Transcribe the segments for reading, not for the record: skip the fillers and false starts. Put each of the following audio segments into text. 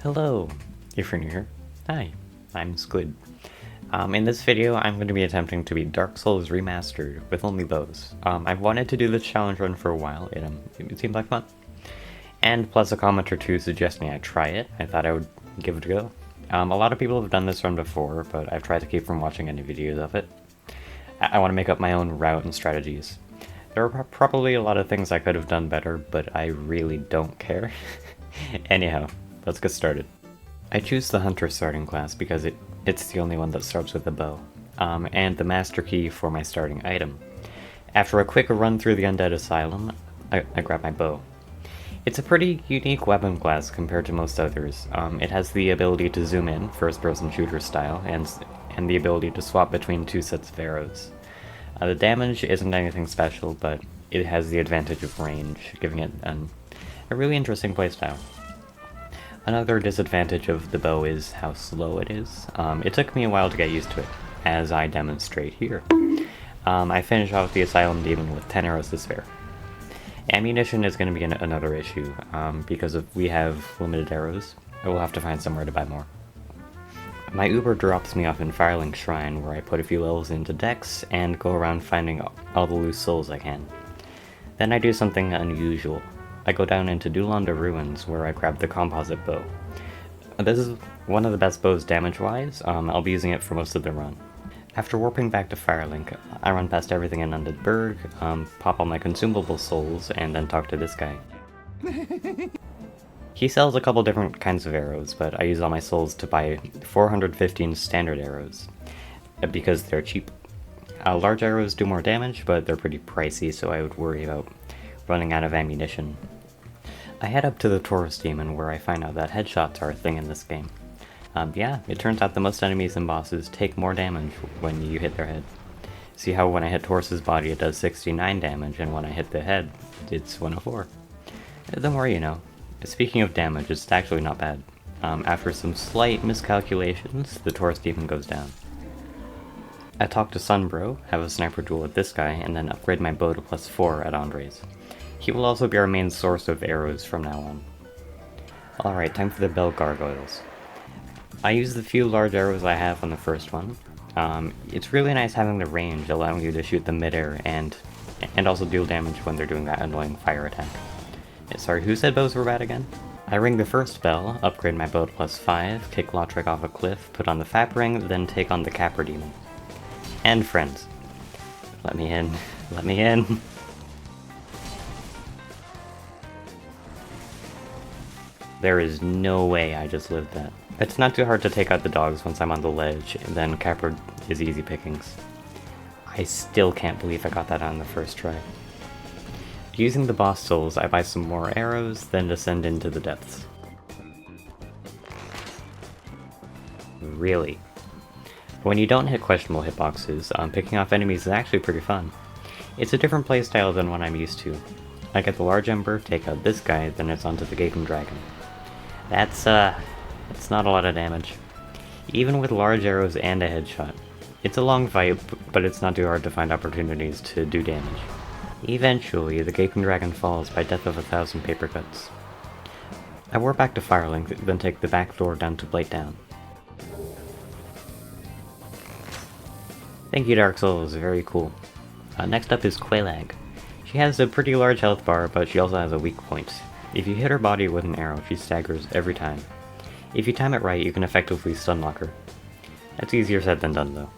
Hello, if you're new here. Hi, I'm Squid. In this video, I'm going to be attempting to beat Dark Souls Remastered with only bows. I've wanted to do this challenge run for a while, it seemed like fun. And plus a comment or two suggesting I try it, I thought I would give it a go. A lot of people have done this run before, but I've tried to keep from watching any videos of it. I want to make up my own route and strategies. There are probably a lot of things I could have done better, but I really don't care. Anyhow, let's get started. I choose the Hunter starting class because it's the only one that starts with a bow, and the master key for my starting item. After a quick run through the Undead Asylum, I grab my bow. It's a pretty unique weapon class compared to most others. It has the ability to zoom in, first-person shooter style, and the ability to swap between two sets of arrows. The damage isn't anything special, but it has the advantage of range, giving it a really interesting playstyle. Another disadvantage of the bow is how slow it is. It took me a while to get used to it, as I demonstrate here. I finish off the Asylum Demon with 10 arrows to spare. Ammunition is going to be another issue, because if we have limited arrows, I will have to find somewhere to buy more. My Uber drops me off in Firelink Shrine, where I put a few levels into Dex and go around finding all the loose souls I can. Then I do something unusual. I go down into Dulanda Ruins, where I grab the composite bow. This is one of the best bows damage-wise. I'll be using it for most of the run. After warping back to Firelink, I run past everything in Undead Burg, pop all my consumable souls, and then talk to this guy. He sells a couple different kinds of arrows, but I use all my souls to buy 415 standard arrows, because they're cheap. Large arrows do more damage, but they're pretty pricey, so I would worry about running out of ammunition. I head up to the Taurus Demon, where I find out that headshots are a thing in this game. Yeah, it turns out that most enemies and bosses take more damage when you hit their head. See how when I hit Taurus's body it does 69 damage, and when I hit the head, it's 104. The more you know. Speaking of damage, it's actually not bad. After some slight miscalculations, the Taurus Demon goes down. I talk to Sunbro, have a sniper duel with this guy, and then upgrade my bow to +4 at Andre's. He will also be our main source of arrows from now on. Alright, time for the Bell Gargoyles. I use the few large arrows I have on the first one. It's really nice having the range, allowing you to shoot them midair and also deal damage when they're doing that annoying fire attack. Sorry, who said bows were bad again? I ring the first bell, upgrade my bow to +5, kick Lautrec off a cliff, put on the Fap Ring, then take on the Capper Demon. And friends. Let me in. Let me in. There is no way I just lived that. It's not too hard to take out the dogs once I'm on the ledge, and then Capper is easy pickings. I still can't believe I got that on the first try. Using the boss souls, I buy some more arrows, then descend into the depths. Really? When you don't hit questionable hitboxes, picking off enemies is actually pretty fun. It's a different playstyle than what I'm used to. I get the large ember, take out this guy, then it's onto the gaping dragon. That's not a lot of damage. Even with large arrows and a headshot. It's a long fight, but it's not too hard to find opportunities to do damage. Eventually, the gaping dragon falls by death of 1,000 paper cuts. I warp back to Firelink, then take the back door down to Blighttown. Thank you, Dark Souls, very cool. Next up is Quelaag. She has a pretty large health bar, but she also has a weak point. If you hit her body with an arrow, she staggers every time. If you time it right, you can effectively stunlock her. That's easier said than done, though.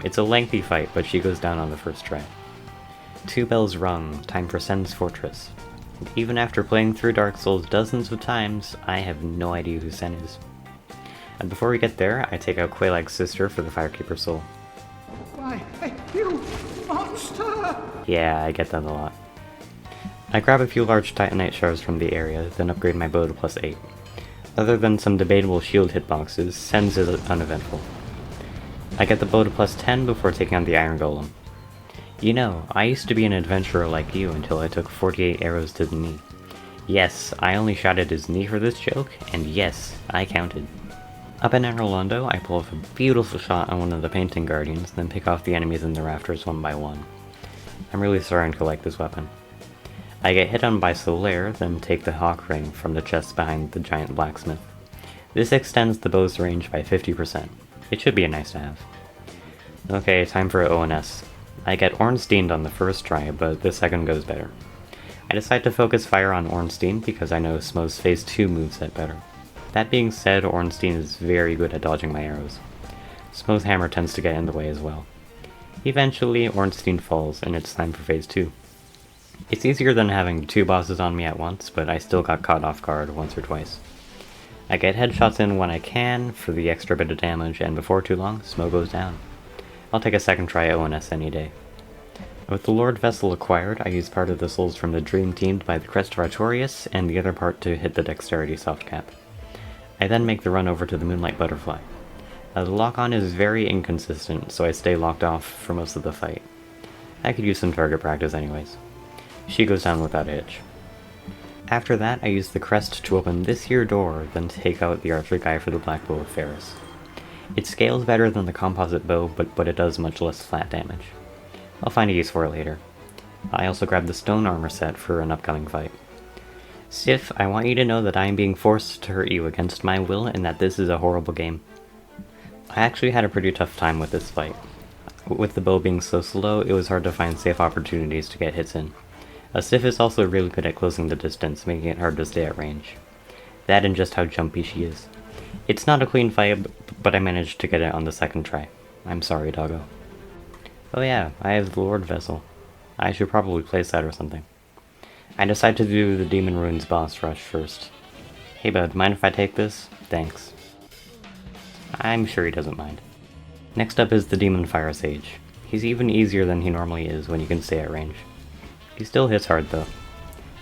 It's a lengthy fight, but she goes down on the first try. 2 bells rung, time for Sen's Fortress. Even after playing through Dark Souls dozens of times, I have no idea who Sen is. And before we get there, I take out Quelaag's sister for the Firekeeper soul. Why, you monster! Yeah, I get that a lot. I grab a few large Titanite shards from the area, then upgrade my bow to +8. Other than some debatable shield hitboxes, Sen's is uneventful. I get the bow to +10 before taking on the Iron Golem. You know, I used to be an adventurer like you until I took 48 arrows to the knee. Yes, I only shot at his knee for this joke, and yes, I counted. Up in Anrolondo, I pull off a beautiful shot on one of the Painting Guardians, then pick off the enemies in the rafters one by one. I'm really starting to like this weapon. I get hit on by Solaire, then take the Hawk Ring from the chest behind the giant blacksmith. This extends the bow's range by 50%. It should be a nice to have. Okay, time for ONS. I get Ornsteined on the first try, but the second goes better. I decide to focus fire on Ornstein because I know Smo's phase 2 moveset better. That being said, Ornstein is very good at dodging my arrows. Smo's hammer tends to get in the way as well. Eventually, Ornstein falls, and it's time for phase 2. It's easier than having 2 bosses on me at once, but I still got caught off guard once or twice. I get headshots in when I can for the extra bit of damage, and before too long, Smo goes down. I'll take a second try ONS any day. With the Lord Vessel acquired, I use part of the souls from the Dream teamed by the Crest of Artorias, and the other part to hit the Dexterity soft cap. I then make the run over to the Moonlight Butterfly. The lock-on is very inconsistent, so I stay locked off for most of the fight. I could use some target practice anyways. She goes down without a hitch. After that, I use the crest to open this here door, then take out the archer guy for the Black Bow of Ferris. It scales better than the composite bow, but it does much less flat damage. I'll find a use for it later. I also grabbed the stone armor set for an upcoming fight. Sif, I want you to know that I am being forced to hurt you against my will and that this is a horrible game. I actually had a pretty tough time with this fight. With the bow being so slow, it was hard to find safe opportunities to get hits in. Sif is also really good at closing the distance, making it hard to stay at range. That and just how jumpy she is. It's not a clean fight, but I managed to get it on the second try. I'm sorry, doggo. Oh yeah, I have the Lord Vessel. I should probably place that or something. I decide to do the Demon Ruins boss rush first. Hey bud, mind if I take this? Thanks. I'm sure he doesn't mind. Next up is the Demon Fire Sage. He's even easier than he normally is when you can stay at range. He still hits hard though.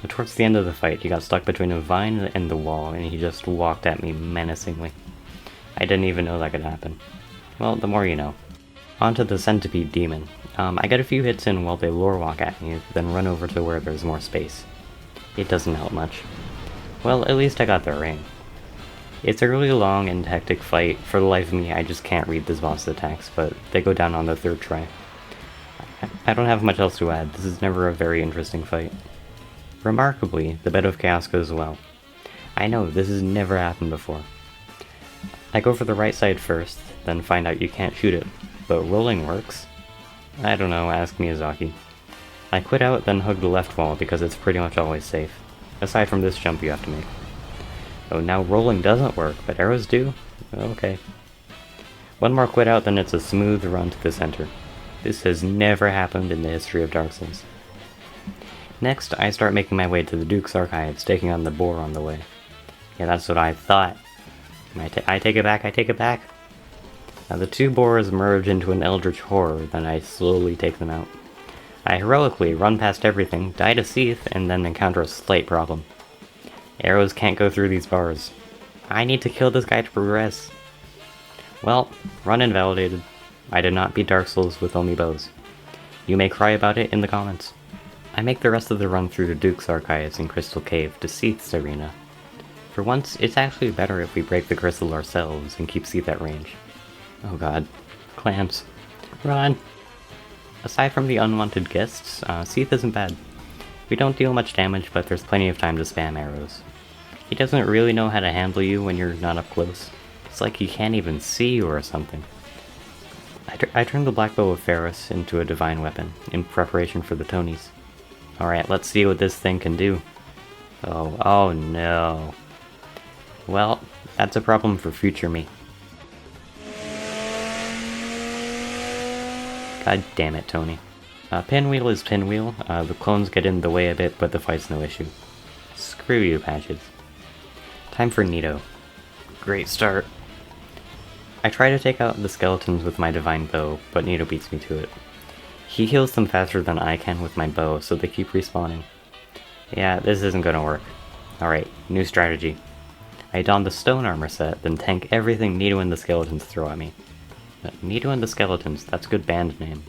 But towards the end of the fight, he got stuck between a vine and the wall, and he just walked at me menacingly. I didn't even know that could happen. Well, the more you know. On to the Centipede Demon. I get a few hits in while they lore walk at me, then run over to where there's more space. It doesn't help much. Well, at least I got their ring. It's a really long and hectic fight. For the life of me, I just can't read this boss attacks, but they go down on the third try. I don't have much else to add. This is never a very interesting fight. Remarkably, the Bed of Chaos goes well. I know, this has never happened before. I go for the right side first, then find out you can't shoot it, but rolling works? I don't know, ask Miyazaki. I quit out, then hug the left wall because it's pretty much always safe, aside from this jump you have to make. Oh, now rolling doesn't work, but arrows do? Okay. One more quit out, then it's a smooth run to the center. This has never happened in the history of Dark Souls. Next, I start making my way to the Duke's Archives, taking on the boar on the way. Yeah, that's what I thought. I take it back, I take it back. Now the two boars merge into an eldritch horror, then I slowly take them out. I heroically run past everything, die to Seath, and then encounter a slight problem. Arrows can't go through these bars. I need to kill this guy to progress. Well, run invalidated. I did not beat Dark Souls with only bows. You may cry about it in the comments. I make the rest of the run through the Duke's Archives in Crystal Cave to Seath's arena. For once, it's actually better if we break the crystal ourselves and keep Seath at range. Oh god. Clamps. Run! Aside from the unwanted guests, Seath isn't bad. We don't deal much damage, but there's plenty of time to spam arrows. He doesn't really know how to handle you when you're not up close. It's like he can't even see you or something. I turned the Black Bow of Ferris into a divine weapon, in preparation for the Tonys. Alright, let's see what this thing can do. Oh no. Well, that's a problem for future me. God damn it, Tony. Pinwheel is pinwheel. The clones get in the way a bit, but the fight's no issue. Screw you, Patches. Time for Nito. Great start. I try to take out the skeletons with my divine bow, but Nito beats me to it. He heals them faster than I can with my bow, so they keep respawning. Yeah, this isn't gonna work. Alright, new strategy. I don the stone armor set, then tank everything Nito and the skeletons throw at me. Nito and the Skeletons, that's a good band name.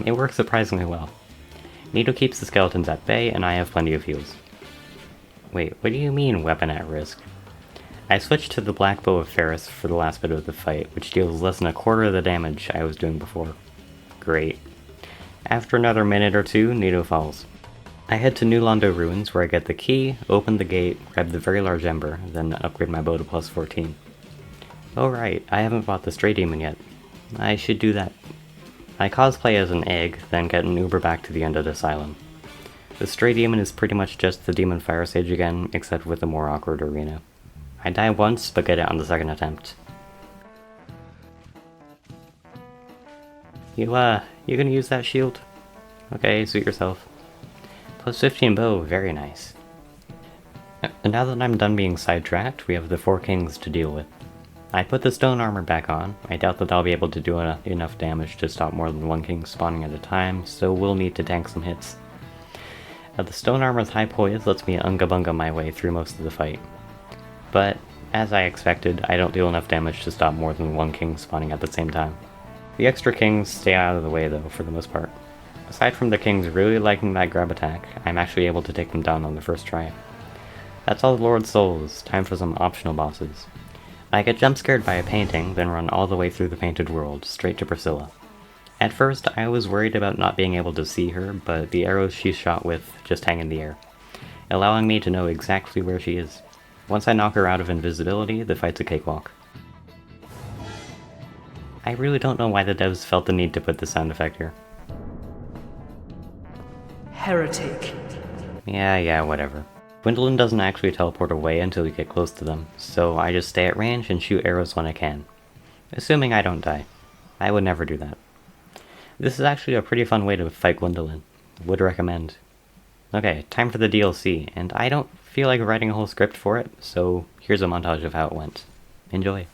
It works surprisingly well. Nito keeps the skeletons at bay, and I have plenty of heals. Wait, what do you mean weapon at risk? I switched to the Black Bow of Ferris for the last bit of the fight, which deals less than a quarter of the damage I was doing before. Great. After another minute or two, Nito falls. I head to New Londo Ruins where I get the key, open the gate, grab the very large ember, then upgrade my bow to plus 14. Oh right, I haven't bought the Stray Demon yet. I should do that. I cosplay as an egg, then get an Uber back to the Undead Asylum. The Stray Demon is pretty much just the Demon Fire Sage again, except with a more awkward arena. I die once, but get it on the second attempt. You gonna use that shield? Okay, suit yourself. Plus 15 bow, very nice. And now that I'm done being sidetracked, we have the 4 kings to deal with. I put the stone armor back on. I doubt that I'll be able to do enough damage to stop more than 1 king spawning at a time, so we'll need to tank some hits. The stone armor's high poise lets me unga bunga my way through most of the fight. But, as I expected, I don't deal enough damage to stop more than 1 king spawning at the same time. The extra kings stay out of the way though, for the most part. Aside from the kings really liking that grab attack, I'm actually able to take them down on the first try. That's all Lord Souls, time for some optional bosses. I get jump scared by a painting, then run all the way through the painted world, straight to Priscilla. At first, I was worried about not being able to see her, but the arrows she's shot with just hang in the air, allowing me to know exactly where she is. Once I knock her out of invisibility, the fight's a cakewalk. I really don't know why the devs felt the need to put this sound effect here. Heretic. Yeah, whatever. Gwendolyn doesn't actually teleport away until you get close to them, so I just stay at range and shoot arrows when I can. Assuming I don't die. I would never do that. This is actually a pretty fun way to fight Gwendolyn. Would recommend. Okay, time for the DLC, and I don't feel like writing a whole script for it, so here's a montage of how it went. Enjoy.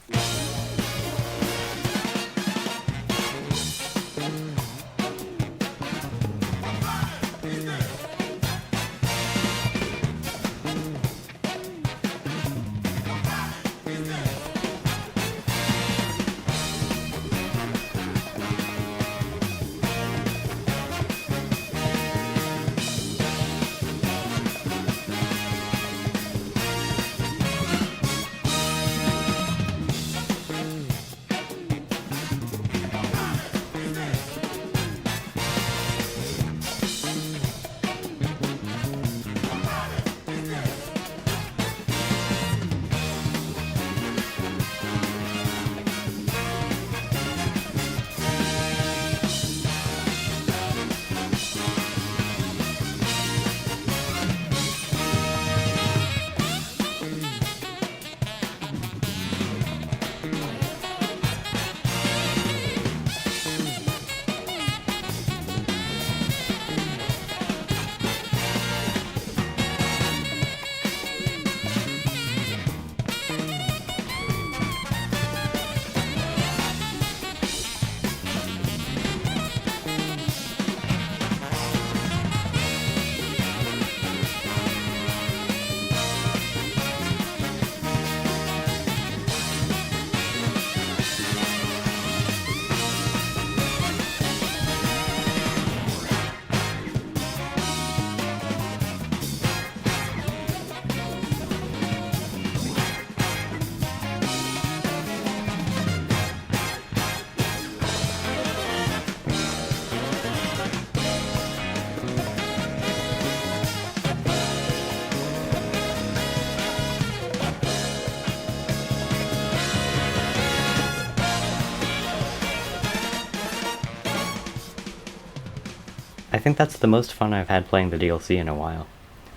I think that's the most fun I've had playing the DLC in a while.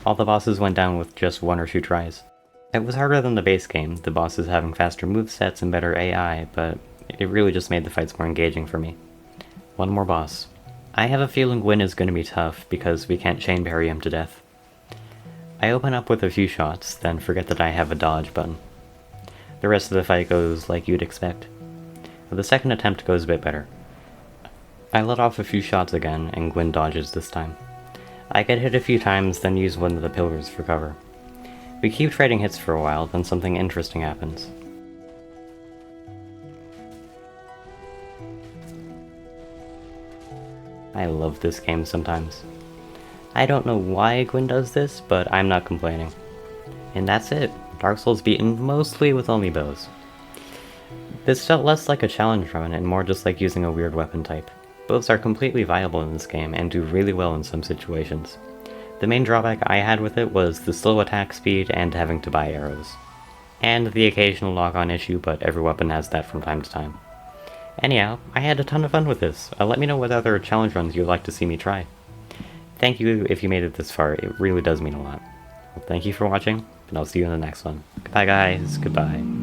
All the bosses went down with just 1 or 2 tries. It was harder than the base game, the bosses having faster movesets and better AI, but it really just made the fights more engaging for me. One more boss. I have a feeling Gwyn is going to be tough because we can't chain parry him to death. I open up with a few shots, then forget that I have a dodge button. The rest of the fight goes like you'd expect. The second attempt goes a bit better. I let off a few shots again, and Gwyn dodges this time. I get hit a few times, then use one of the pillars for cover. We keep trading hits for a while, then something interesting happens. I love this game sometimes. I don't know why Gwyn does this, but I'm not complaining. And that's it. Dark Souls beaten mostly with only bows. This felt less like a challenge run and more just like using a weird weapon type. Bows are completely viable in this game and do really well in some situations. The main drawback I had with it was the slow attack speed and having to buy arrows. And the occasional lock-on issue, but every weapon has that from time to time. Anyhow, I had a ton of fun with this. Let me know what other challenge runs you'd like to see me try. Thank you if you made it this far, it really does mean a lot. Well, thank you for watching, and I'll see you in the next one. Goodbye guys, goodbye.